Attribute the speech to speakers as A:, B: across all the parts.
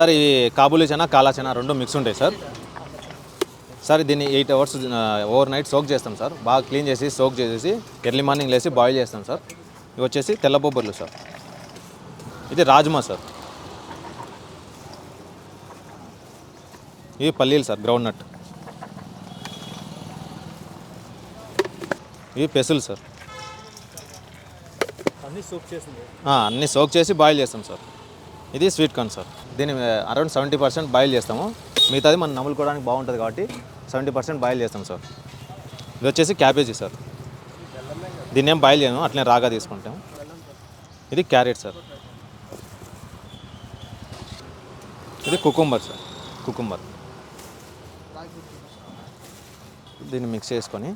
A: Sir ఇవి కాబూలీ చనా కాలా చనా రెండు మిక్స్ ఉంటాయి సార్. సార్ దీన్ని 8 అవర్స్ ఓవర్ నైట్ సోక్ చేస్తాం సార్. బాగా క్లీన్ చేసి సోక్ చేసేసి ఎర్లీ మార్నింగ్ లేసి బాయిల్ చేస్తాం సార్. ఇవి వచ్చేసి తెల్ల బొబ్బర్లు సార్. ఇది రాజ్మా సార్. ఇవి పల్లీలు సార్, గ్రౌండ్ నట్. ఇవి పెసులు సార్. అన్నీ సోక్ చేసి బాయిల్ చేస్తాం సార్. ఇది స్వీట్ కార్న్ సార్. దీన్ని అరౌండ్ 70% బాయిల్ చేస్తాము. మిగతాది మనం నములుకోవడానికి బాగుంటుంది కాబట్టి 70% బాయిల్ చేస్తాం సార్. ఇది వచ్చేసి క్యాబేజీ సార్. దీన్ని ఏం బాయిల్ చేయము, అట్లనే రాగా తీసుకుంటాం. ఇది క్యారెట్ సార్. ఇది కుకుంబర్ సార్. కుకుంబర్ దీన్ని మిక్స్ చేసుకొని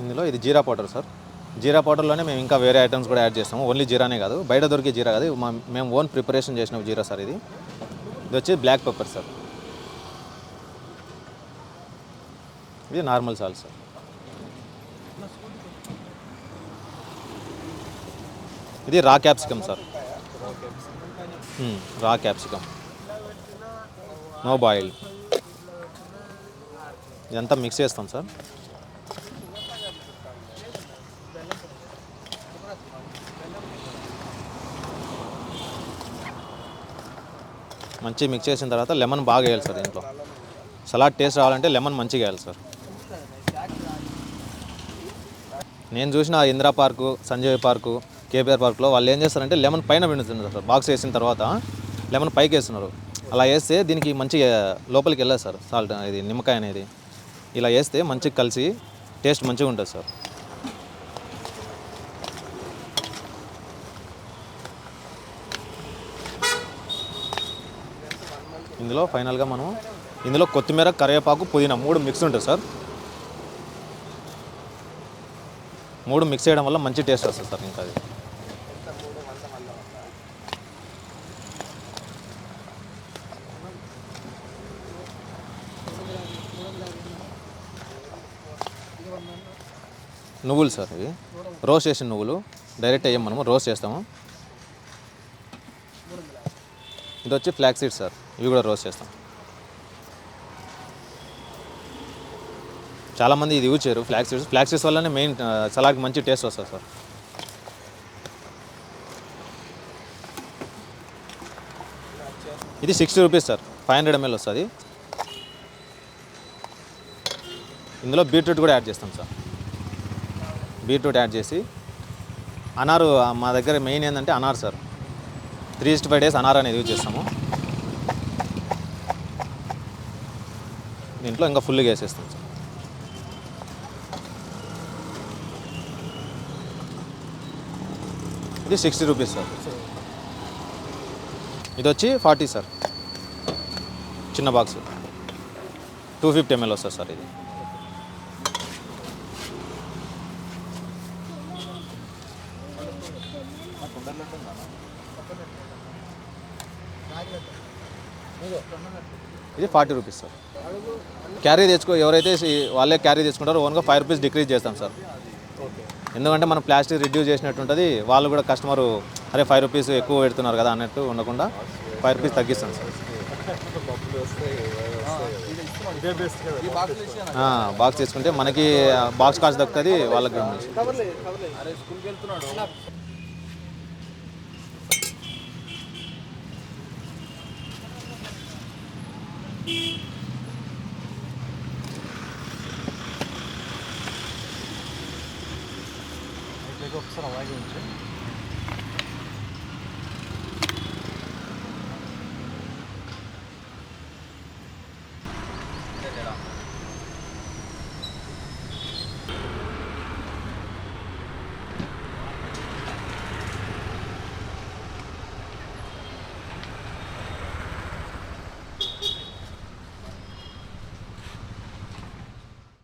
A: ఇందులో ఇది జీరా పౌడర్ సార్. జీరా పౌడర్లోనే మేము ఇంకా వేరే ఐటమ్స్ కూడా యాడ్ చేస్తాము. ఓన్లీ జీరానే కాదు, బయట దొరికే జీరా కాదు, మేము ఓన్ ప్రిపరేషన్ చేసిన జీరా సార్. ఇది వచ్చి బ్లాక్ పెప్పర్ సార్. ఇది నార్మల్ సాల్ట్ సార్. ఇది రా క్యాప్సికమ్ సార్. రా క్యాప్సికమ్, నో బాయిల్. ఇదంతా మిక్స్ చేస్తాం సార్. మంచిగా మిక్స్ చేసిన తర్వాత లెమన్ బాగా వేయాలి సార్. దీంట్లో సలాడ్ టేస్ట్ రావాలంటే లెమన్ మంచిగా వేయాలి సార్. నేను చూసిన Indira park, Sanjay park, KBR పార్క్లో వాళ్ళు ఏం చేస్తారంటే లెమన్ పైన పిండుతున్నారు సార్. బాక్స్ వేసిన తర్వాత లెమన్ పైకి వేస్తున్నారు. అలా వేస్తే దీనికి మంచిగా లోపలికి వెళ్ళదు సార్ సాల్ట్, ఇది నిమ్మకాయ అనేది. ఇలా వేస్తే మంచిగా కలిసి టేస్ట్ మంచిగా ఉంటుంది సార్. ఇందులో ఫైనల్గా మనం ఇందులో కొత్తిమీర, కరివేపాకు, పుదీనా 3 మిక్స్ ఉంటుంది సార్. 3 మిక్స్ చేయడం వల్ల మంచి టేస్ట్ వస్తుంది సార్. ఇంకా అది నువ్వులు సార్. ఇవి రోస్ట్ చేసిన నువ్వులు, డైరెక్ట్ వేయం, మనము రోస్ట్ చేస్తాము. ఇది వచ్చి ఫ్లాక్ సీడ్స్ సార్. ఇవి కూడా రోస్ట్ చేస్తాం. చాలామంది ఇది యూజ్ చేయరు ఫ్లాక్ సీడ్స్. ఫ్లాక్ సీడ్స్ వల్లనే మెయిన్ సలాడ్కి మంచి టేస్ట్ వస్తుంది సార్. ఇది 60 రూపీస్ సార్. 500 ml వస్తుంది. ఇందులో బీట్రూట్ కూడా యాడ్ చేస్తాం సార్. బీట్రూట్ యాడ్ చేసి అనారు, మా దగ్గర మెయిన్ ఏంటంటే అనార్ సార్. 365 days అనార్ అనేది యూజ్ చేస్తాము. దీంట్లో ఇంకా ఫుల్గా వేసేస్తాం సార్. ఇది 60 రూపీస్ సార్. ఇది వచ్చి 40 సార్. చిన్న బాక్స్ 250 ml వస్తుంది సార్. ఇది ఇది 40 రూపీస్ సార్. క్యారీ ఎవరైతే వాళ్ళే క్యారీ తెచ్చుకుంటారో ఓన్గా 5 రూపీస్ డిక్రీజ్ చేస్తాం సార్. ఎందుకంటే మనం ప్లాస్టిక్ రిడ్యూస్ చేసినట్టు ఉంటుంది. వాళ్ళు కూడా కస్టమరు అరే 5 రూపీస్ ఎక్కువ పెడుతున్నారు కదా అన్నట్టు ఉండకుండా 5 రూపీస్ తగ్గిస్తాం సార్. బాక్స్ తీసుకుంటే మనకి బాక్స్ కాస్ట్ దక్కుతుంది, వాళ్ళకి.
B: ఒకసారి అలాగే ఉంచి